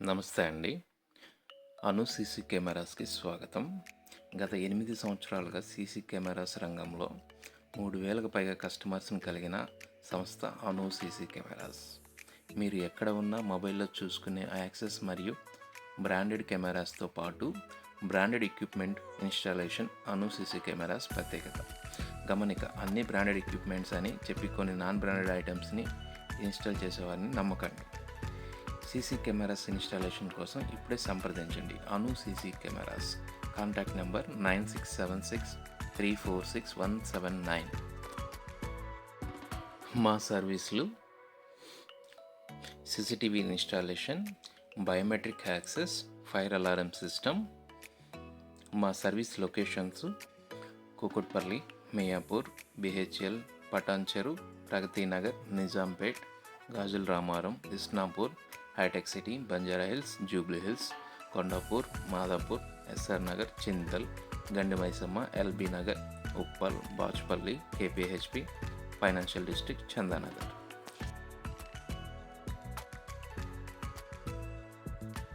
నమస్తే అండి. అను సీసీ కెమెరాస్కి స్వాగతం. గత 8 సంవత్సరాలుగా సీసీ కెమెరాస్ రంగంలో 3000కు పైగా కస్టమర్స్ని కలిగిన సంస్థ అను సీసీ కెమెరాస్. మీరు ఎక్కడ ఉన్నా మొబైల్లో చూసుకునే యాక్సెస్ మరియు బ్రాండెడ్ కెమెరాస్తో పాటు branded equipment installation Anu CC cameras ప్రత్యేకత. గమనిక, అన్ని బ్రాండెడ్ ఎక్విప్మెంట్స్ అని చెప్పి కొన్ని నాన్ బ్రాండెడ్ ఐటమ్స్ని ఇన్స్టాల్ చేసేవారిని నమ్మకండి. సీసీ కెమెరాస్ ఇన్స్టాలేషన్ కోసం ఇప్పుడే సంప్రదించండి. Anu CC cameras. Contact number 9676346179. మా సర్వీసులు: CCTV installation, biometric access, fire alarm system. మా సర్వీస్ లొకేషన్స్: కూకట్పల్లి, మియాపూర్, బిహెచ్ఎల్, పటాన్చెరు, ప్రగతి నగర్, నిజాంపేట్, గాజుల రామారం, ఇస్నాపూర్, హైటెక్ సిటీ, బంజారా హిల్స్, జూబ్లీ హిల్స్, కొండాపూర్, మాదాపూర్, ఎస్ఆర్ నగర్, చింతల్, గండి మైసమ్మ, ఎల్బీ నగర్, ఉప్పల్, బాచుపల్లి, కేపీహెచ్పి, ఫైనాన్షియల్ డిస్ట్రిక్ట్, చందానగర్.